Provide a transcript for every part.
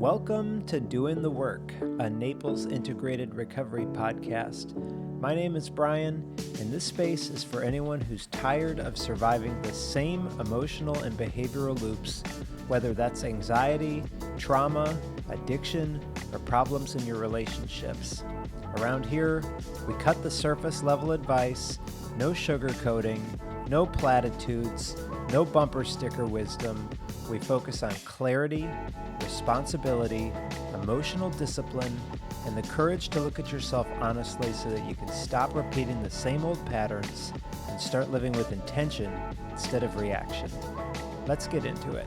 Welcome to Doing the Work, a Naples integrated recovery podcast. My name is Brian, and this space is for anyone who's tired of surviving the same emotional and behavioral loops, whether that's anxiety, trauma, addiction, or problems in your relationships. Around here, we cut the surface level advice, no sugarcoating, no platitudes, no bumper sticker wisdom. We focus on clarity, responsibility, emotional discipline, and the courage to look at yourself honestly so that you can stop repeating the same old patterns and start living with intention instead of reaction. Let's get into it.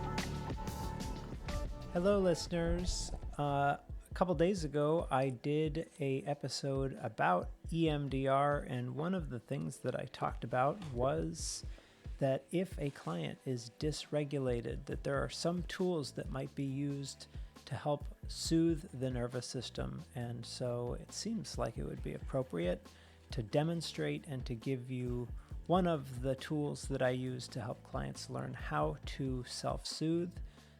Hello, listeners. A couple days ago, I did an episode about EMDR, and one of the things that I talked about was that if a client is dysregulated, that there are some tools that might be used to help soothe the nervous system. And so it seems like it would be appropriate to demonstrate and to give you one of the tools that I use to help clients learn how to self-soothe.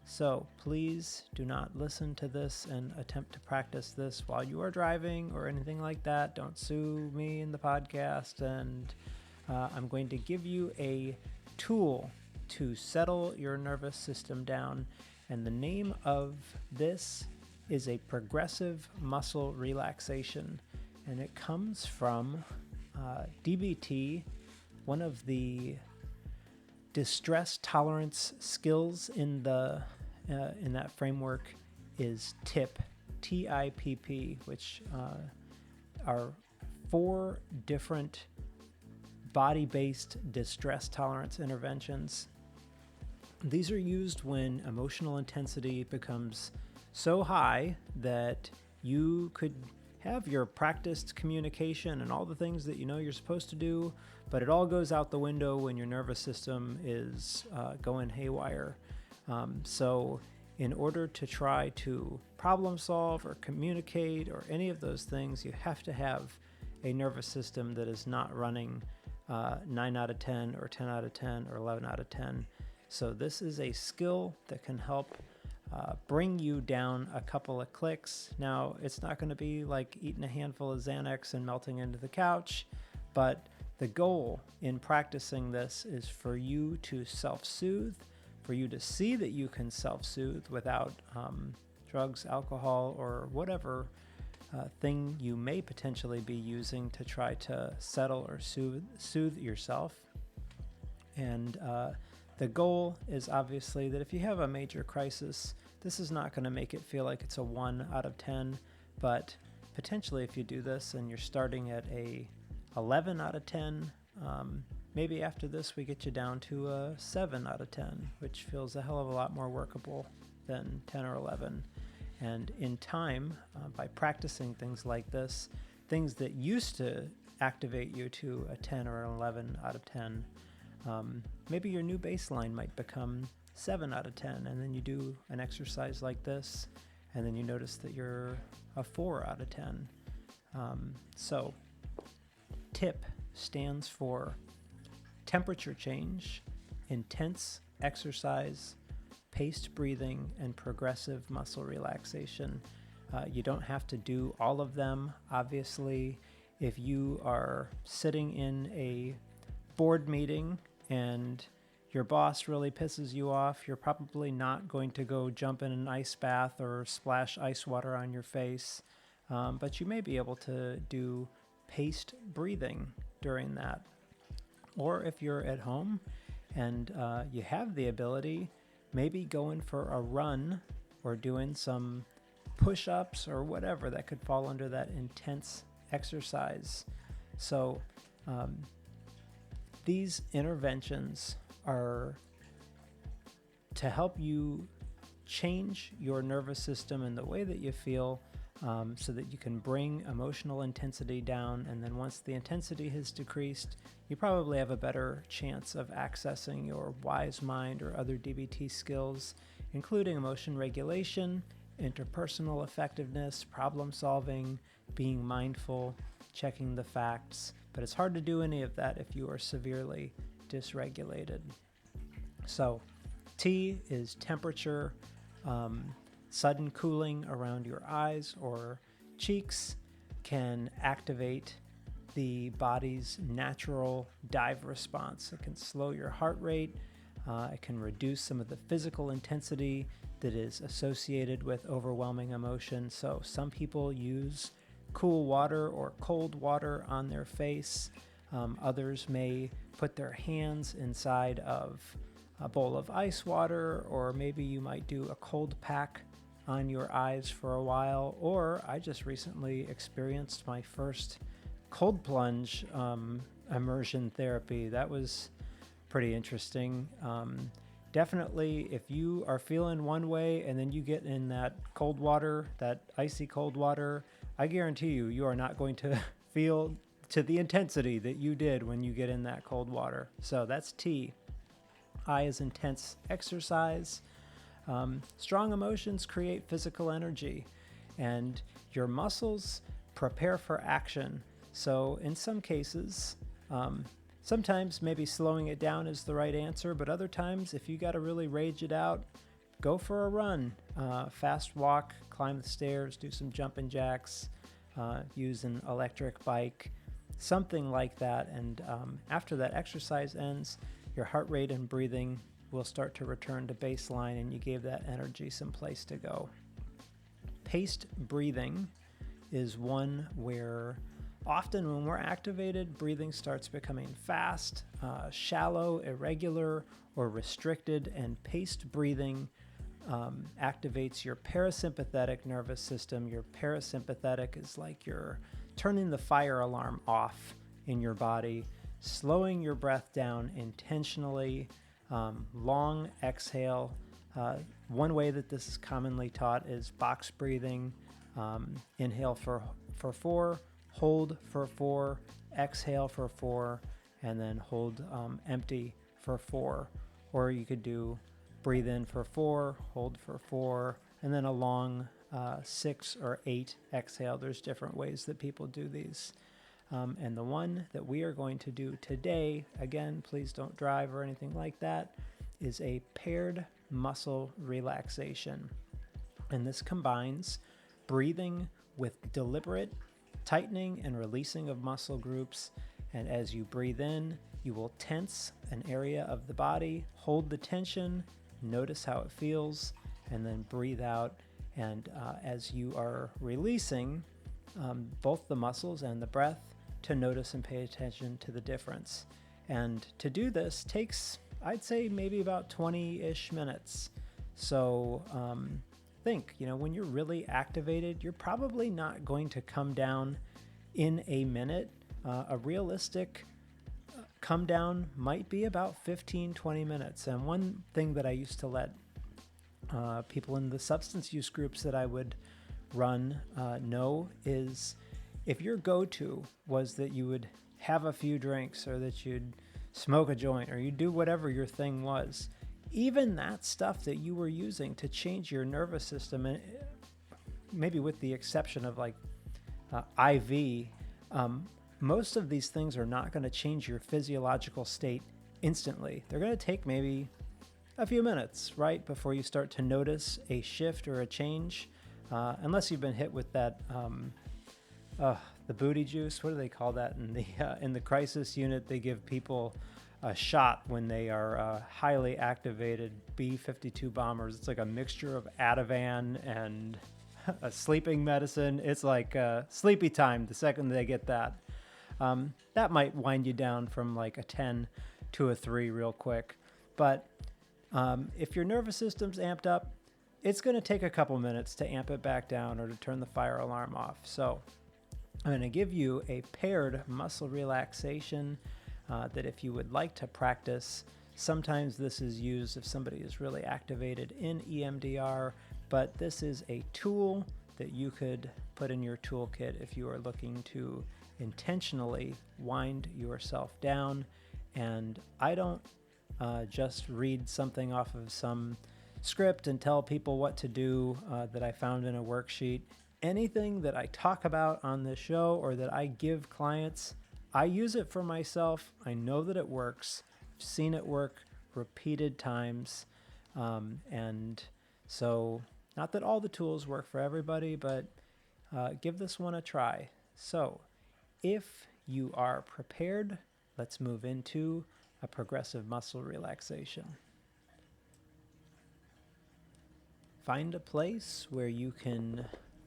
So please do not listen to this and attempt to practice this while you are driving or anything like that. Don't sue me in the podcast. And I'm going to give you a tool to settle your nervous system down. And the name of this is a progressive muscle relaxation. And it comes from DBT, one of the distress tolerance skills in that framework is TIPP, TIPP, which are 4 different body-based distress tolerance interventions. These are used when emotional intensity becomes so high that you could have your practiced communication and all the things that you know you're supposed to do, but it all goes out the window when your nervous system is going haywire. So in order to try to problem solve or communicate or any of those things, you have to have a nervous system that is not running 9 out of 10 or 10 out of 10 or 11 out of 10. So this is a skill that can help bring you down a couple of clicks. Now, it's not going to be like eating a handful of Xanax and melting into the couch, but the goal in practicing this is for you to self-soothe, for you to see that you can self-soothe without drugs, alcohol, or whatever thing you may potentially be using to try to settle or soothe yourself. And the goal is obviously that if you have a major crisis, this is not going to make it feel like it's a 1 out of 10, but potentially if you do this and you're starting at a 11 out of 10, maybe after this we get you down to a 7 out of 10, which feels a hell of a lot more workable than 10 or 11. And in time, by practicing things like this, things that used to activate you to a 10 or an 11 out of 10, maybe your new baseline might become 7 out of 10, and then you do an exercise like this, and then you notice that you're a 4 out of 10. So TIPP stands for temperature change, intense exercise, paced breathing, and progressive muscle relaxation. You don't have to do all of them. Obviously, if you are sitting in a board meeting and your boss really pisses you off, you're probably not going to go jump in an ice bath or splash ice water on your face, but you may be able to do paced breathing during that. Or if you're at home and you have the ability, maybe going for a run or doing some push-ups or whatever that could fall under that intense exercise. So these interventions are to help you change your nervous system and the way that you feel, so that you can bring emotional intensity down. And then once the intensity has decreased, you probably have a better chance of accessing your wise mind or other DBT skills, including emotion regulation, interpersonal effectiveness, problem solving, being mindful, checking the facts. But it's hard to do any of that if you are severely dysregulated. So T is temperature. Sudden cooling around your eyes or cheeks can activate the body's natural dive response. It can slow your heart rate. It can reduce some of the physical intensity that is associated with overwhelming emotion. So some people use cool water or cold water on their face. Others may put their hands inside of a bowl of ice water, or maybe you might do a cold pack on your eyes for a while. Or I just recently experienced my first cold plunge immersion therapy. That was pretty interesting. Definitely, if you are feeling one way and then you get in that cold water, that icy cold water, I guarantee you are not going to feel to the intensity that you did when you get in that cold water. So that's T. I is intense exercise. Strong emotions create physical energy, and your muscles prepare for action. So in some cases, sometimes maybe slowing it down is the right answer, but other times, if you got to really rage it out, go for a run, fast walk, climb the stairs, do some jumping jacks, use an electric bike, something like that. And after that exercise ends, your heart rate and breathing will start to return to baseline, and you gave that energy some place to go. Paced breathing is one where often when we're activated, breathing starts becoming fast, shallow, irregular, or restricted, and paced breathing activates your parasympathetic nervous system. Your parasympathetic is like you're turning the fire alarm off in your body, slowing your breath down intentionally, long exhale. One way that this is commonly taught is box breathing. Inhale for 4, hold for 4, exhale for 4, and then hold empty for 4. Or you could do breathe in for 4, hold for 4, and then a long 6 or 8 exhale. There's different ways that people do these. And the one that we are going to do today, again, please don't drive or anything like that, is a paired muscle relaxation. And this combines breathing with deliberate tightening and releasing of muscle groups. And as you breathe in, you will tense an area of the body, hold the tension, notice how it feels, and then breathe out. And as you are releasing both the muscles and the breath, to notice and pay attention to the difference. And to do this takes, I'd say, maybe about 20-ish minutes. So think, when you're really activated, you're probably not going to come down in a minute. A realistic come down might be about 15-20 minutes. And one thing that I used to let people in the substance use groups that I would run know is, if your go-to was that you would have a few drinks, or that you'd smoke a joint, or you do whatever your thing was, even that stuff that you were using to change your nervous system, and maybe with the exception of like IV, most of these things are not going to change your physiological state instantly. They're going to take maybe a few minutes, right, before you start to notice a shift or a change, unless you've been hit with that the booty juice. What do they call that in the crisis unit? They give people a shot when they are highly activated B-52 bombers. It's like a mixture of Ativan and a sleeping medicine. It's like sleepy time the second they get that. That might wind you down from like a 10 to a 3 real quick. But if your nervous system's amped up, it's going to take a couple minutes to amp it back down or to turn the fire alarm off. So I'm going to give you a paired muscle relaxation that if you would like to practice, sometimes this is used if somebody is really activated in EMDR, but this is a tool that you could put in your toolkit if you are looking to intentionally wind yourself down. And I don't just read something off of some script and tell people what to do that I found in a worksheet. Anything that I talk about on this show or that I give clients, I use it for myself. I know that it works. I've seen it work repeated times. And so Not that all the tools work for everybody, but give this one a try. So, if you are prepared, let's move into a progressive muscle relaxation. Find a place where you can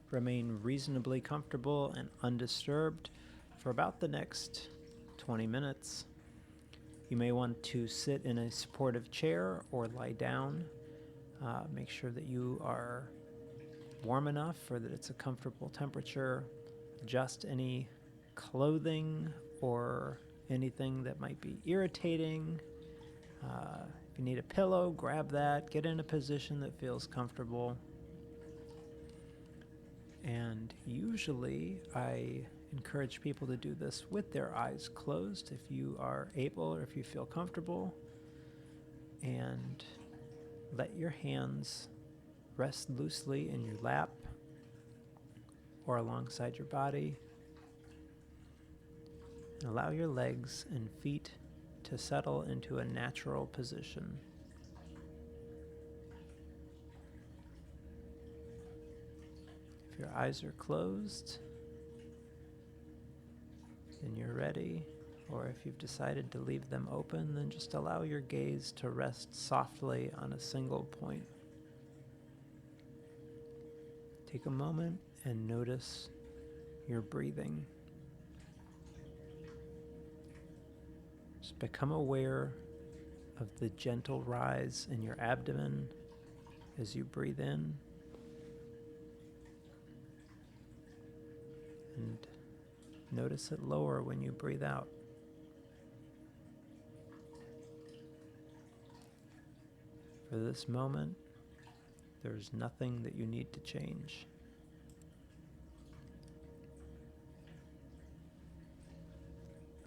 remain reasonably comfortable and undisturbed for about the next 20 minutes. You may want to sit in a supportive chair or lie down. Make sure that you are warm enough or that it's a comfortable temperature. Adjust any clothing or anything that might be irritating. If you need a pillow, grab that. Get in a position that feels comfortable. And usually I encourage people to do this with their eyes closed if you are able or if you feel comfortable. And let your hands rest loosely in your lap or alongside your body. And allow your legs and feet to settle into a natural position. If your eyes are closed and you're ready, or if you've decided to leave them open, then just allow your gaze to rest softly on a single point. Take a moment and notice your breathing. Just become aware of the gentle rise in your abdomen as you breathe in, and notice it lower when you breathe out. For this moment, there's nothing that you need to change.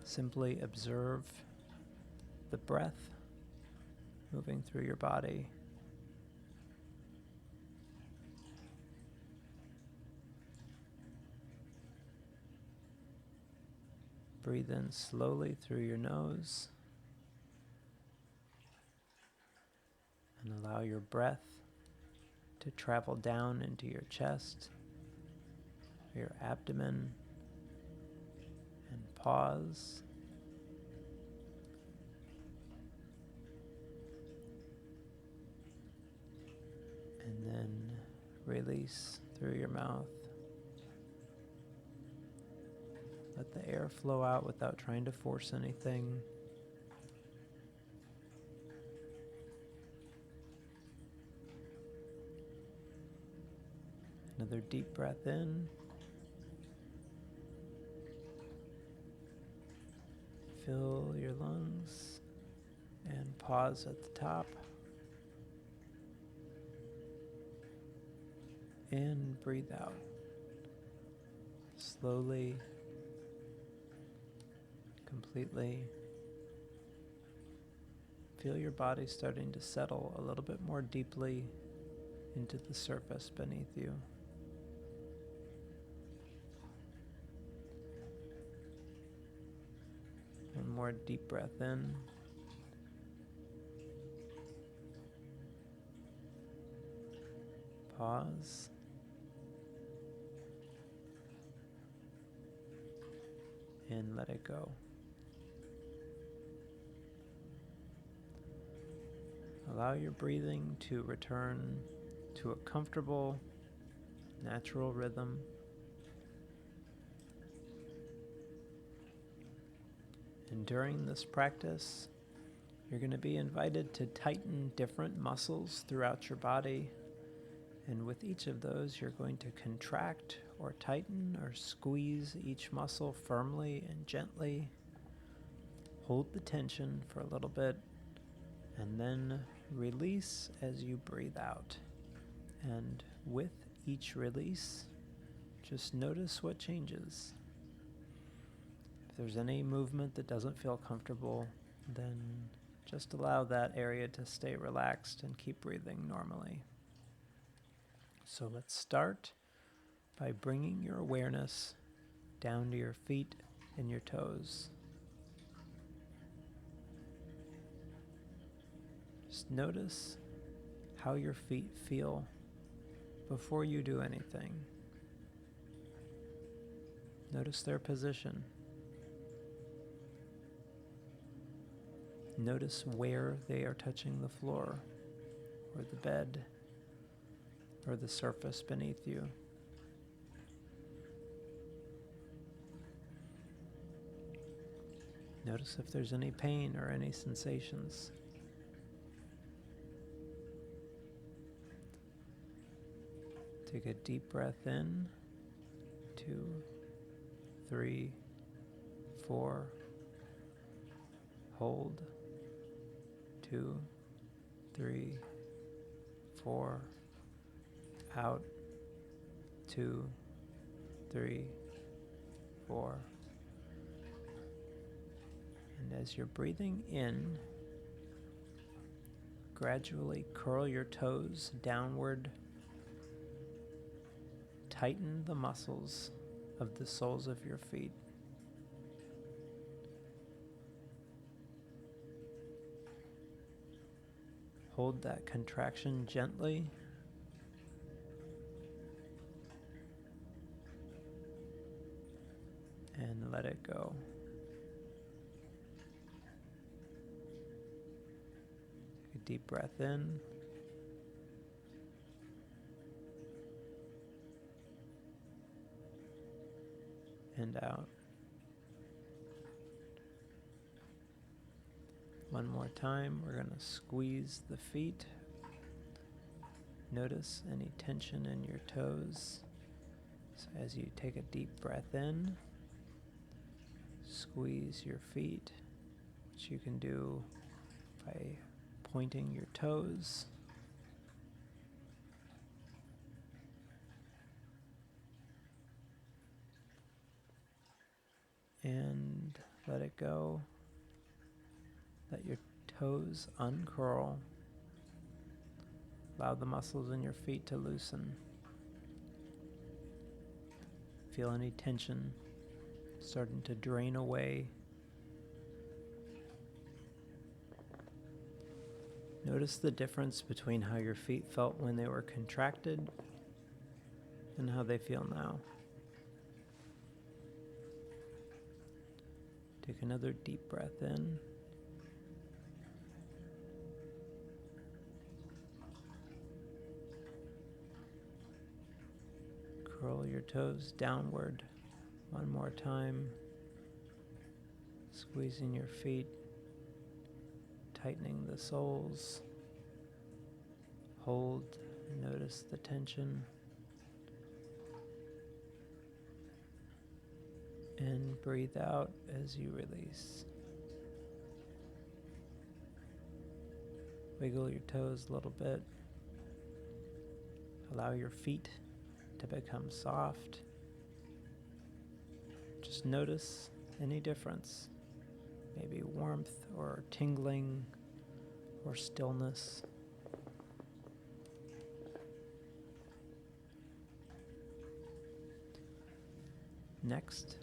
Simply observe the breath moving through your body. Breathe in slowly through your nose and allow your breath to travel down into your chest, your abdomen, and pause. And then release through your mouth. Let the air flow out without trying to force anything. Another deep breath in. Fill your lungs and pause at the top. And breathe out. Slowly, completely. Feel your body starting to settle a little bit more deeply into the surface beneath you. One more deep breath in. Pause. And let it go. Allow your breathing to return to a comfortable, natural rhythm. And during this practice, you're going to be invited to tighten different muscles throughout your body. And with each of those, you're going to contract or tighten or squeeze each muscle firmly and gently. Hold the tension for a little bit, and then release as you breathe out. And with each release, just notice what changes. If there's any movement that doesn't feel comfortable, then just allow that area to stay relaxed and keep breathing normally. So let's start by bringing your awareness down to your feet and your toes. Just notice how your feet feel before you do anything. Notice their position. Notice where they are touching the floor, or the bed, or the surface beneath you. Notice if there's any pain or any sensations. Take a deep breath in. 2, 3, 4. Hold. 2, 3, 4. Out. 2, 3, 4. And as you're breathing in, gradually curl your toes downward. Tighten the muscles of the soles of your feet. Hold that contraction gently. And let it go. Take a deep breath in. And out. One more time, we're going to squeeze the feet. Notice any tension in your toes. So as you take a deep breath in, squeeze your feet, which you can do by pointing your toes. And let it go. Let your toes uncurl. Allow the muscles in your feet to loosen. Feel any tension starting to drain away. Notice the difference between how your feet felt when they were contracted and how they feel now. Take another deep breath in. Curl your toes downward. One more time. Squeezing your feet. Tightening the soles. Hold. Notice the tension. And breathe out as you release. Wiggle your toes a little bit. Allow your feet to become soft. Just notice any difference. Maybe warmth or tingling or stillness. Next,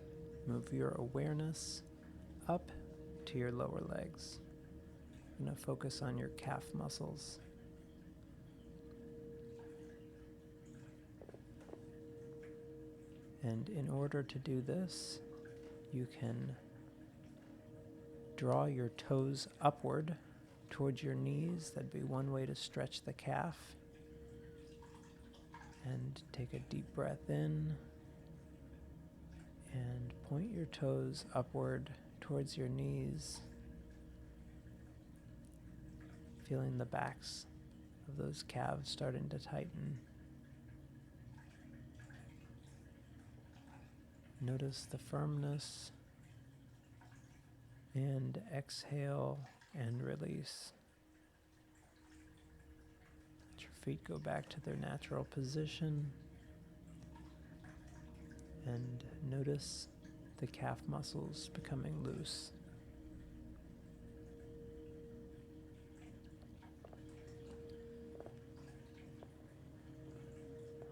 move your awareness up to your lower legs. I'm going to focus on your calf muscles. And in order to do this, you can draw your toes upward towards your knees. That'd be one way to stretch the calf. And take a deep breath in. And point your toes upward towards your knees. Feeling the backs of those calves starting to tighten. Notice the firmness. And exhale and release. Let your feet go back to their natural position. And notice the calf muscles becoming loose.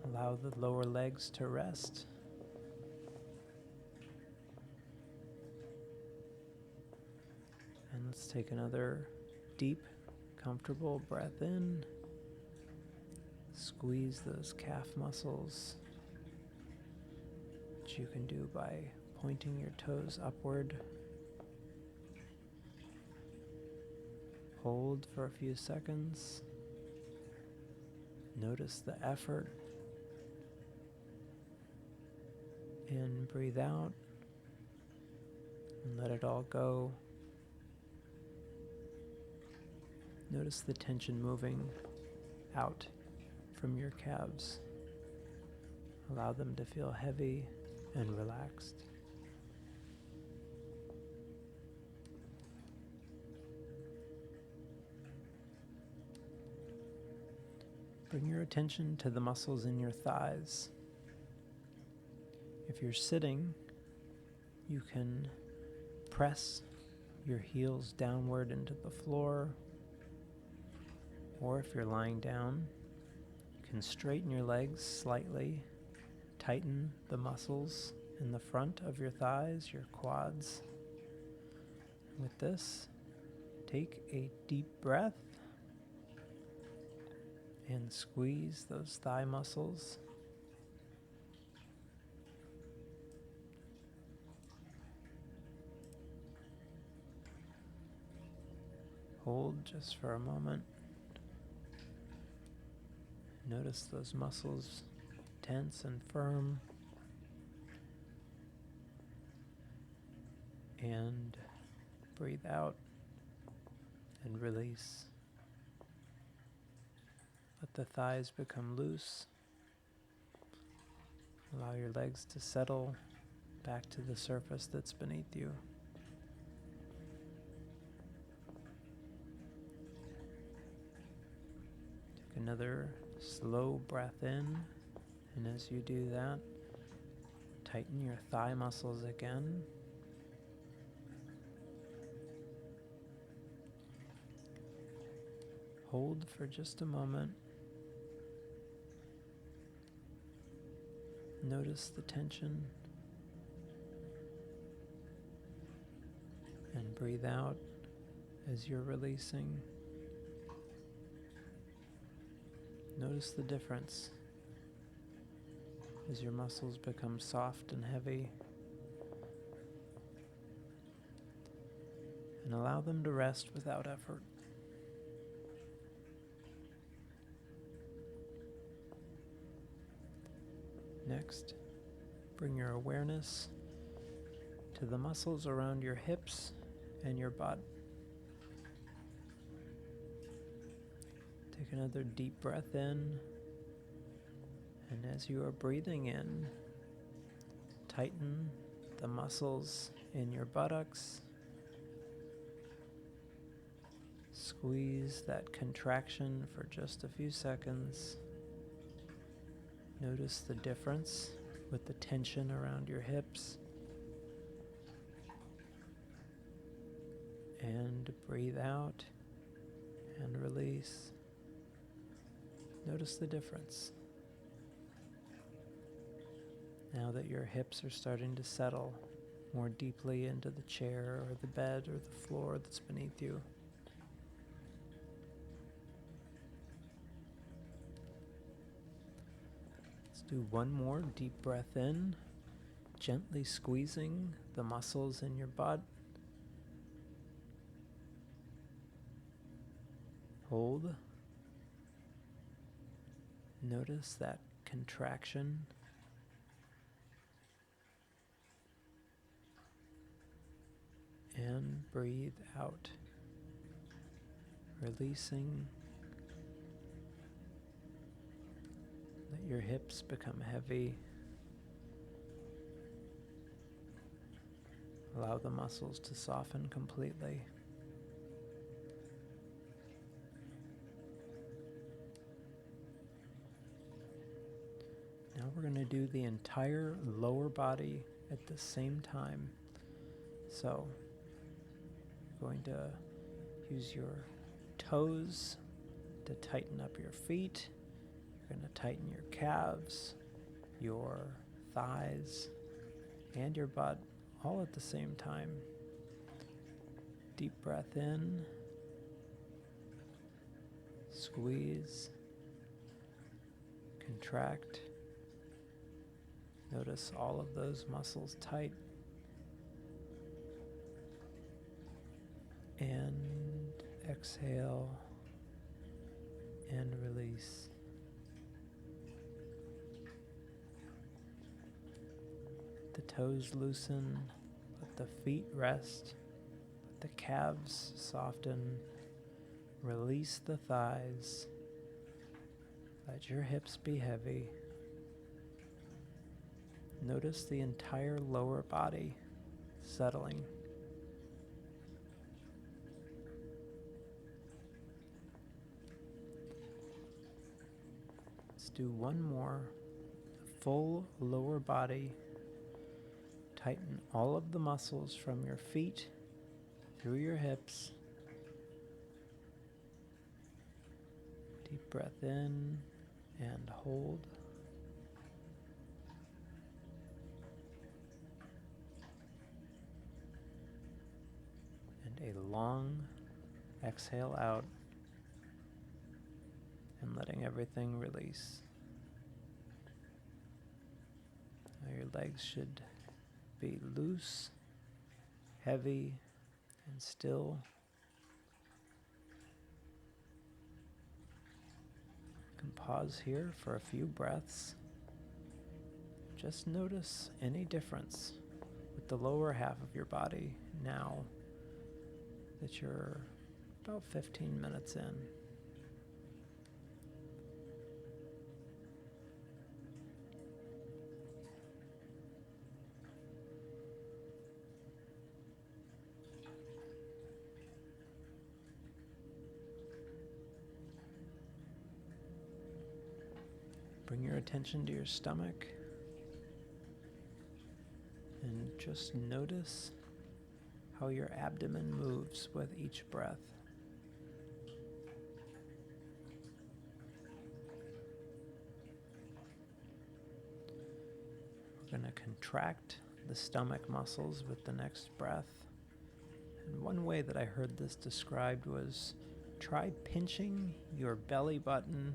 Allow the lower legs to rest. And let's take another deep, comfortable breath in. Squeeze those calf muscles, which you can do by pointing your toes upward. Hold for a few seconds. Notice the effort. And breathe out. And let it all go. Notice the tension moving out from your calves. Allow them to feel heavy and relaxed. Bring your attention to the muscles in your thighs. If you're sitting, you can press your heels downward into the floor, or if you're lying down, you can straighten your legs slightly, tighten the muscles in the front of your thighs, your quads. With this, take a deep breath and squeeze those thigh muscles. Hold just for a moment. Notice those muscles tense and firm. And breathe out and release. Let the thighs become loose. Allow your legs to settle back to the surface that's beneath you. Take another slow breath in, and as you do that, tighten your thigh muscles again. Hold for just a moment. Notice the tension. And breathe out as you're releasing. Notice the difference as your muscles become soft and heavy. And allow them to rest without effort. Next, bring your awareness to the muscles around your hips and your butt. Take another deep breath in, and as you are breathing in, tighten the muscles in your buttocks. Squeeze that contraction for just a few seconds. Notice the difference with the tension around your hips. And breathe out and release. Notice the difference. Now that your hips are starting to settle more deeply into the chair or the bed or the floor that's beneath you. Let's do one more deep breath in, gently squeezing the muscles in your butt. Hold. Notice that contraction. And breathe out, releasing. Let your hips become heavy. Allow the muscles to soften completely. Now we're going to do the entire lower body at the same time. So, you're going to use your toes to tighten up your feet. You're going to tighten your calves, your thighs, and your butt all at the same time. Deep breath in. Squeeze. contract. Notice all of those muscles tight. And exhale and release. The toes loosen, let the feet rest, let the calves soften, release the thighs, let your hips be heavy. Notice the entire lower body settling. Let's do one more. Full lower body. Tighten all of the muscles from your feet through your hips. Deep breath in and hold. And a long exhale out and letting everything release. Now your legs should be loose, heavy, and still. You can pause here for a few breaths. Just notice any difference with the lower half of your body now that you're about 15 minutes in. Bring your attention to your stomach and just notice how your abdomen moves with each breath. We're going to contract the stomach muscles with the next breath. And one way that I heard this described was try pinching your belly button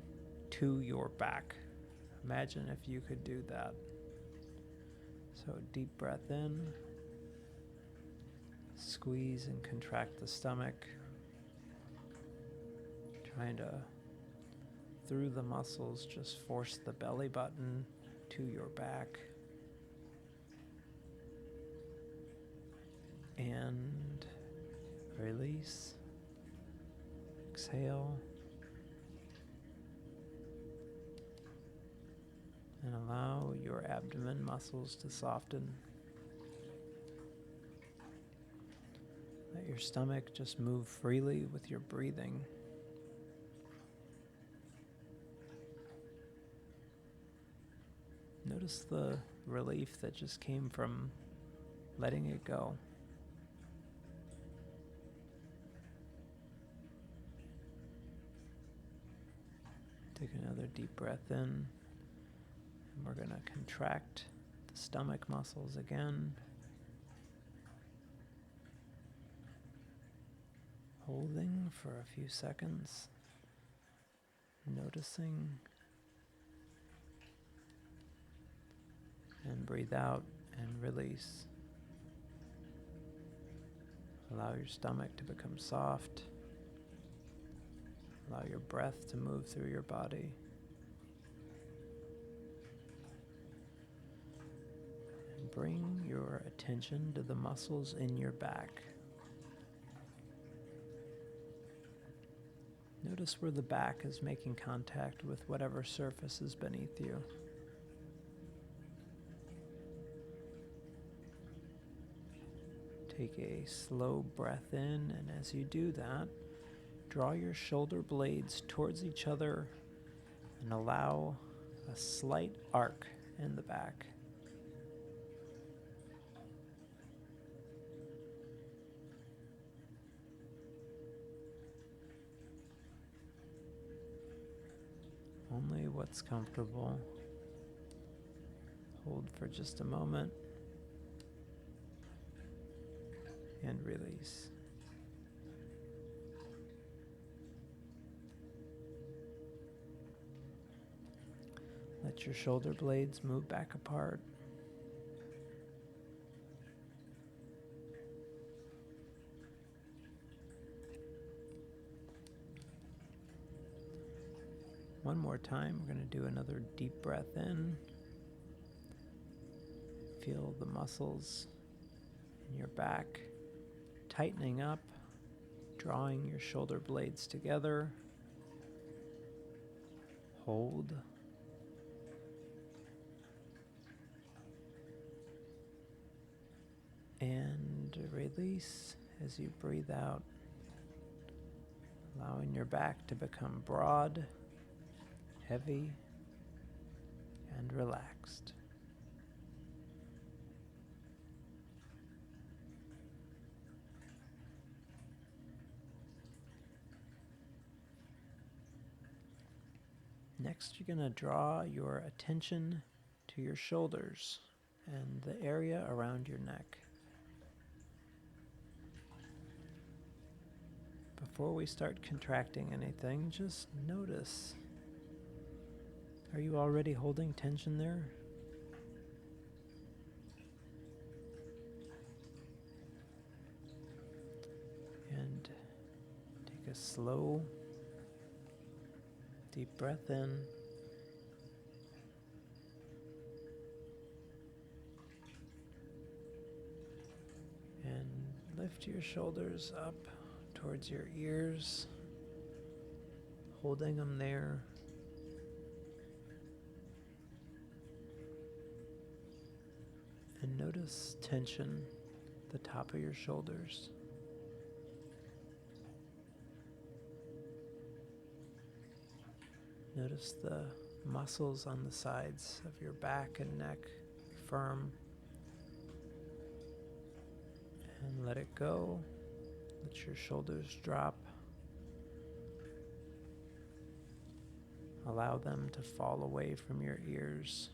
to your back. Imagine if you could do that. So deep breath in, squeeze and contract the stomach, trying to, through the muscles, just force the belly button to your back. And release, exhale. And allow your abdomen muscles to soften. Let your stomach just move freely with your breathing. Notice the relief that just came from letting it go. Take another deep breath in. And we're going to contract the stomach muscles again. Holding for a few seconds. Noticing. And breathe out and release. Allow your stomach to become soft. Allow your breath to move through your body. And bring your attention to the muscles in your back. Notice where the back is making contact with whatever surface is beneath you. Take a slow breath in, and as you do that, draw your shoulder blades towards each other and allow a slight arc in the back. Only what's comfortable. Hold for just a moment and release. Let your shoulder blades move back apart. One more time, we're going to do another deep breath in. Feel the muscles in your back tightening up, drawing your shoulder blades together. Hold. And release as you breathe out, allowing your back to become broad, heavy, and relaxed. Next, you're going to draw your attention to your shoulders and the area around your neck. Before we start contracting anything, just notice. Are you already holding tension there? And take a slow, deep breath in. And lift your shoulders up towards your ears, holding them there. And notice tension at the top of your shoulders. Notice the muscles on the sides of your back and neck firm. And let it go. Let your shoulders drop. Allow them to fall away from your ears.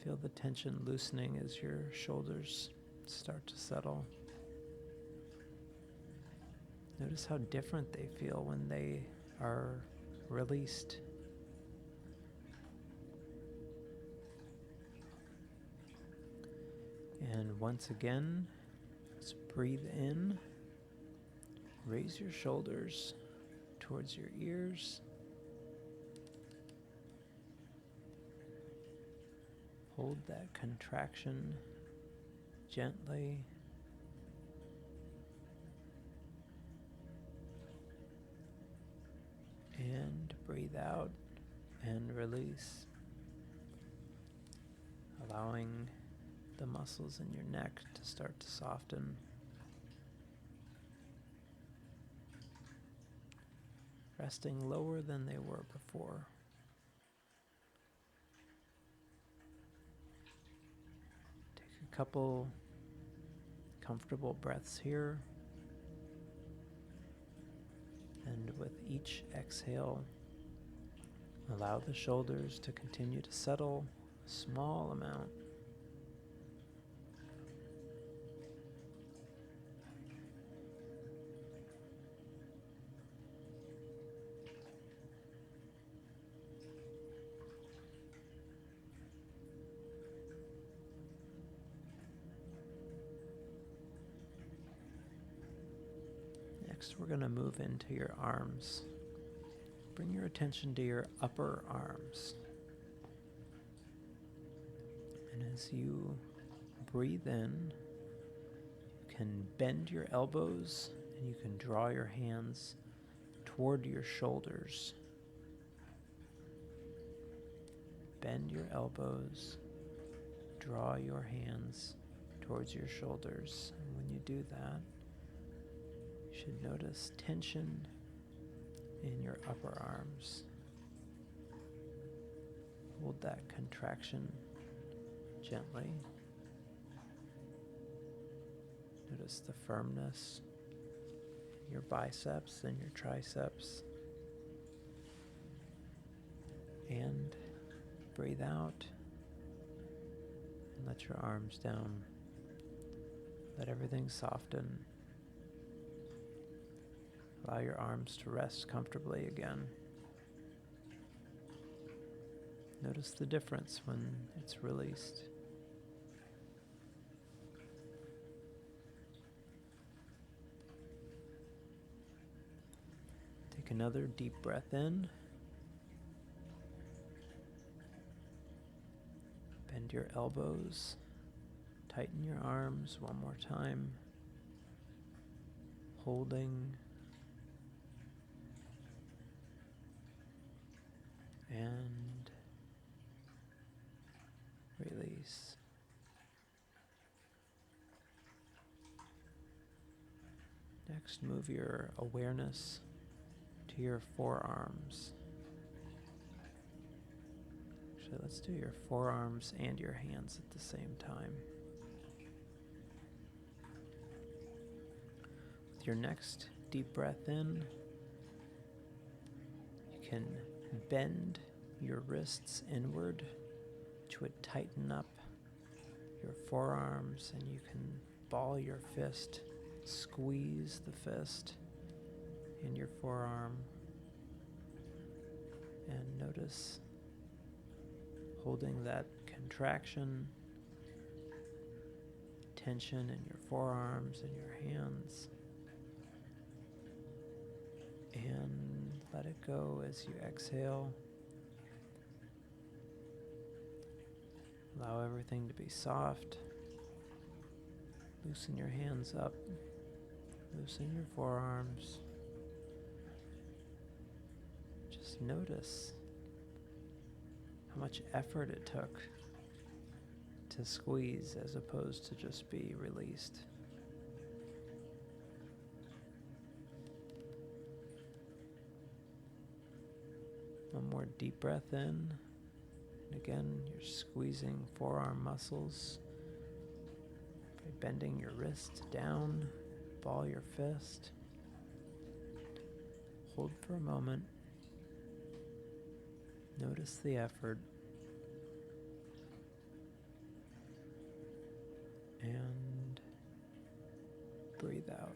Feel the tension loosening as your shoulders start to settle. Notice how different they feel when they are released. And once again, let's breathe in. Raise your shoulders towards your ears. Hold that contraction gently. And breathe out and release, allowing the muscles in your neck to start to soften. Resting lower than they were before. Take a couple comfortable breaths here. And with each exhale, allow the shoulders to continue to settle a small amount. Next, we're going to move into your arms. Bring your attention to your upper arms. And as you breathe in, you can bend your elbows and you can draw your hands toward your shoulders. Bend your elbows, draw your hands towards your shoulders. And when you do that, you should notice tension in your upper arms. Hold that contraction gently. Notice the firmness in your biceps and your triceps. And breathe out and let your arms down. Let everything soften. Allow your arms to rest comfortably again. Notice the difference when it's released. Take another deep breath in. Bend your elbows. Tighten your arms one more time. Holding. And release. Next, move your awareness to your forearms. Actually, let's do your forearms and your hands at the same time. With your next deep breath in, you can bend your wrists inward, which would tighten up your forearms, and you can ball your fist, squeeze the fist in your forearm, and notice holding that contraction, tension in your forearms and your hands, and let it go as you exhale. Allow everything to be soft. Loosen your hands up. Loosen your forearms. Just notice how much effort it took to squeeze as opposed to just be released. One more deep breath in. And again, you're squeezing forearm muscles by bending your wrist down, ball your fist. Hold for a moment. Notice the effort. And breathe out.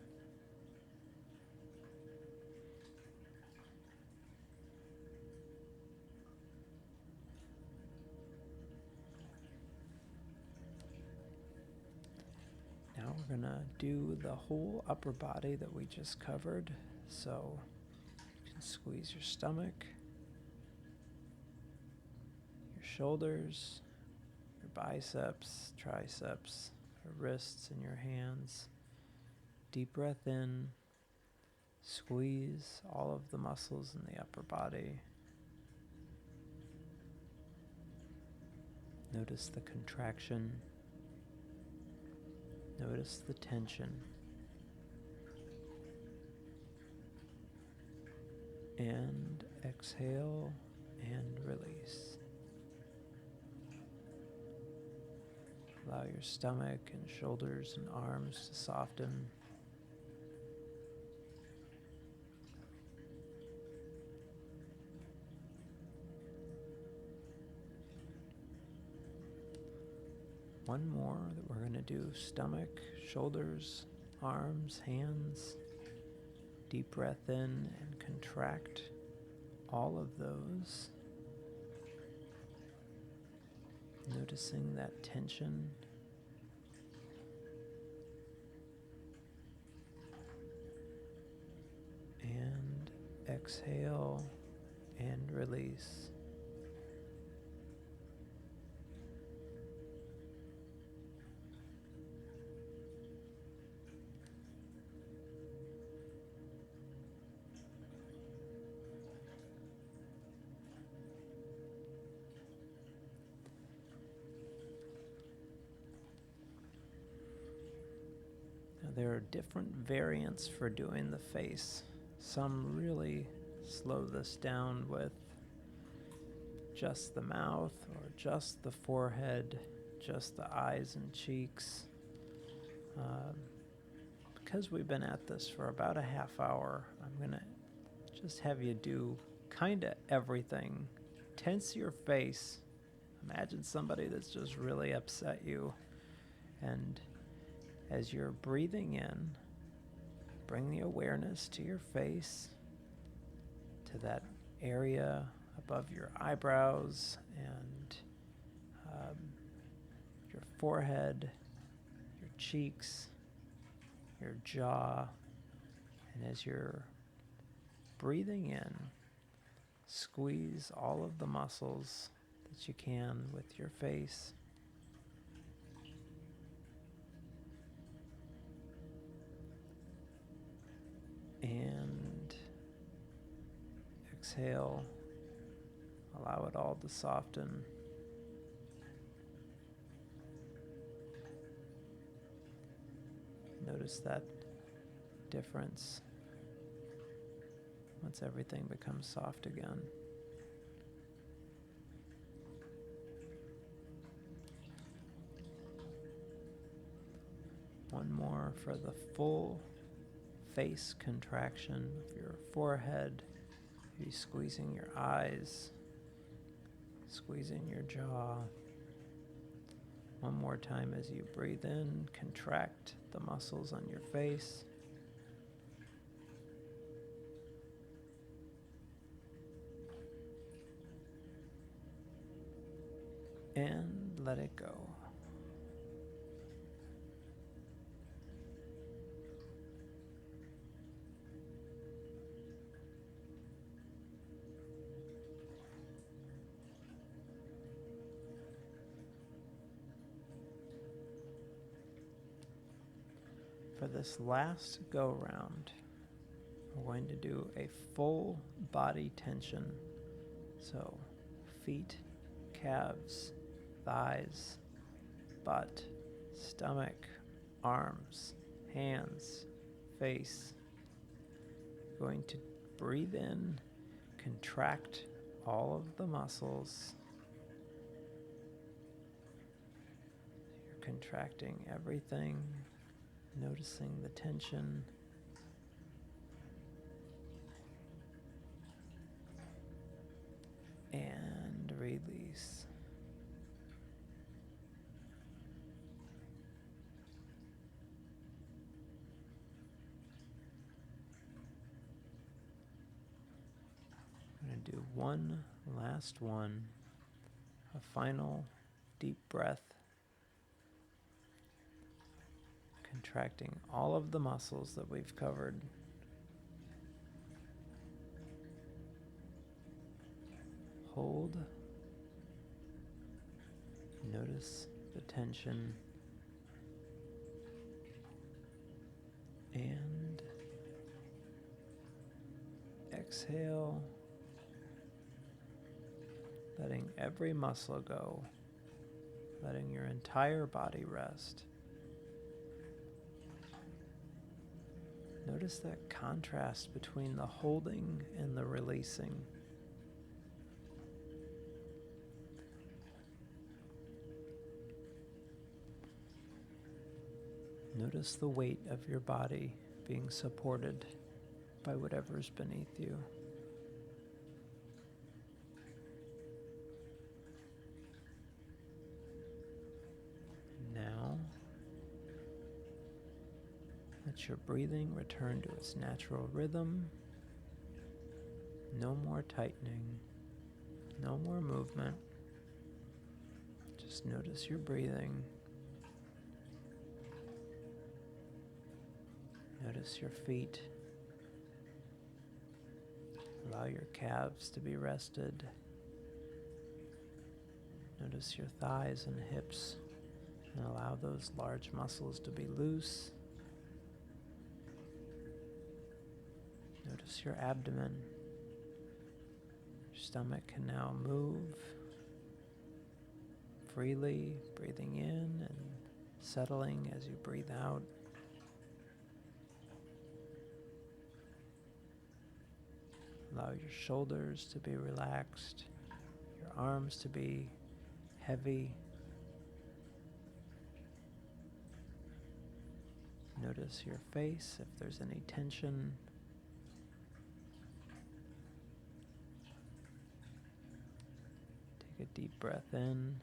Now we're going to do the whole upper body that we just covered. So you can squeeze your stomach, your shoulders, your biceps, triceps, your wrists and your hands. Deep breath in. Squeeze all of the muscles in the upper body. Notice the contraction. Notice the tension. And exhale and release. Allow your stomach and shoulders and arms to soften. One more that we're going to do: stomach, shoulders, arms, hands. Deep breath in and contract all of those. Noticing that tension. And exhale and release. There are different variants for doing the face. Some really slow this down with just the mouth or just the forehead, just the eyes and cheeks. Because we've been at this for about a half hour, I'm going to just have you do kind of everything. Tense your face. Imagine somebody that's just really upset you, and as you're breathing in, bring the awareness to your face, to that area above your eyebrows and your forehead, your cheeks, your jaw. And as you're breathing in, squeeze all of the muscles that you can with your face. And exhale, allow it all to soften. Notice that difference once everything becomes soft again. One more for the full face contraction of your forehead, maybe squeezing your eyes, squeezing your jaw. One more time as you breathe in, contract the muscles on your face. And let it go. For this last go round, we're going to do a full body tension. So feet, calves, thighs, butt, stomach, arms, hands, face. You're going to breathe in, contract all of the muscles. You're contracting everything, noticing the tension. And release. I'm going to do one last one, a final deep breath, contracting all of the muscles that we've covered. Hold. Notice the tension. And exhale, letting every muscle go, letting your entire body rest. Notice that contrast between the holding and the releasing. Notice the weight of your body being supported by whatever's beneath you. Now, let your breathing return to its natural rhythm. No more tightening, no more movement. Just notice your breathing. Notice your feet. Allow your calves to be rested. Notice your thighs and hips, and allow those large muscles to be loose. Notice your abdomen. Your stomach can now move freely, breathing in and settling as you breathe out. Allow your shoulders to be relaxed, your arms to be heavy. Notice your face if there's any tension. Take a deep breath in.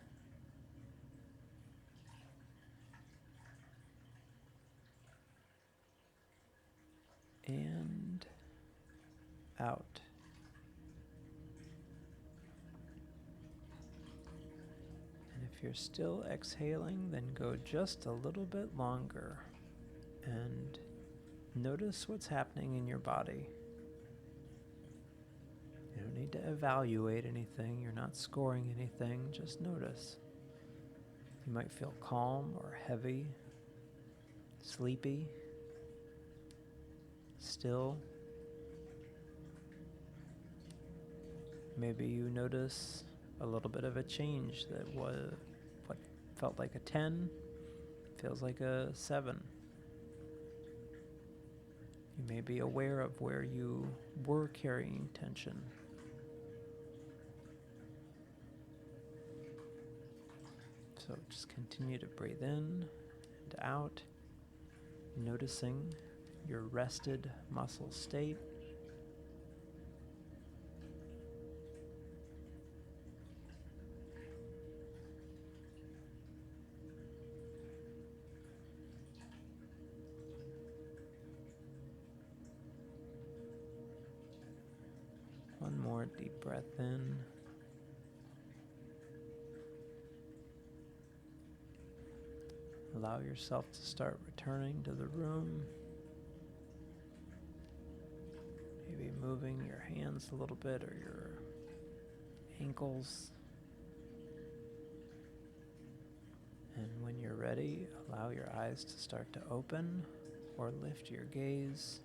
and out. And if you're still exhaling, then go just a little bit longer and notice what's happening in your body. You don't need to evaluate anything. You're not scoring anything. Just notice. You might feel calm or heavy, sleepy, still. Maybe you notice a little bit of a change that what felt like a 10 feels like a 7. You may be aware of where you were carrying tension. So just continue to breathe in and out, noticing your rested muscle state. One more deep breath in. Allow yourself to start returning to the room. Maybe moving your hands a little bit or your ankles. And when you're ready, allow your eyes to start to open or lift your gaze.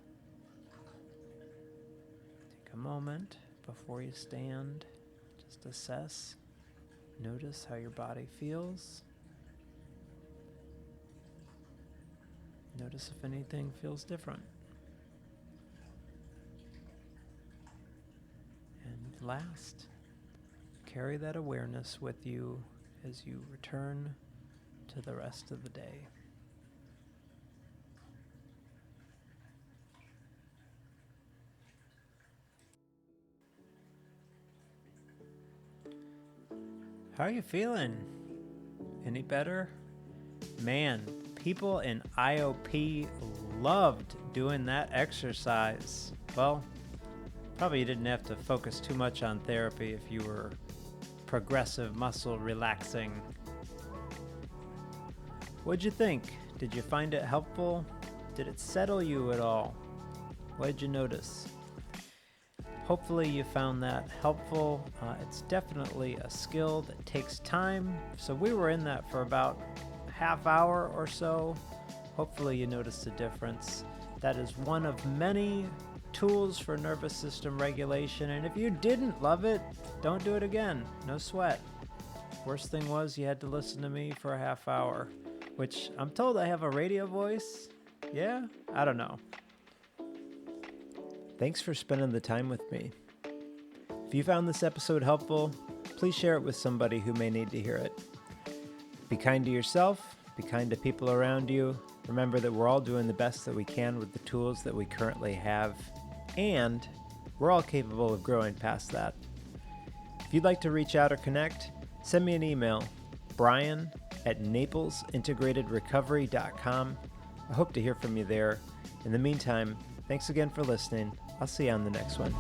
Take a moment before you stand. Just assess. Notice how your body feels. Notice if anything feels different. And last, carry that awareness with you as you return to the rest of the day. How are you feeling? Any better? Man, people in IOP loved doing that exercise. Well, probably you didn't have to focus too much on therapy if you were progressive muscle relaxing. What'd you think? Did you find it helpful? Did it settle you at all? What did you notice? Hopefully you found that helpful. It's definitely a skill that takes time. So we were in that for about half hour or so. Hopefully you noticed a difference. That is one of many tools for nervous system regulation. And if you didn't love it, don't do it again. No sweat. Worst thing was you had to listen to me for a half hour, which I'm told I have a radio voice. Yeah? I don't know. Thanks for spending the time with me. If you found this episode helpful, please share it with somebody who may need to hear it. Be kind to yourself, be kind to people around you. Remember that we're all doing the best that we can with the tools that we currently have, and we're all capable of growing past that. If you'd like to reach out or connect, send me an email, brian@naplesintegratedrecovery.com. I hope to hear from you there. In the meantime, thanks again for listening. I'll see you on the next one.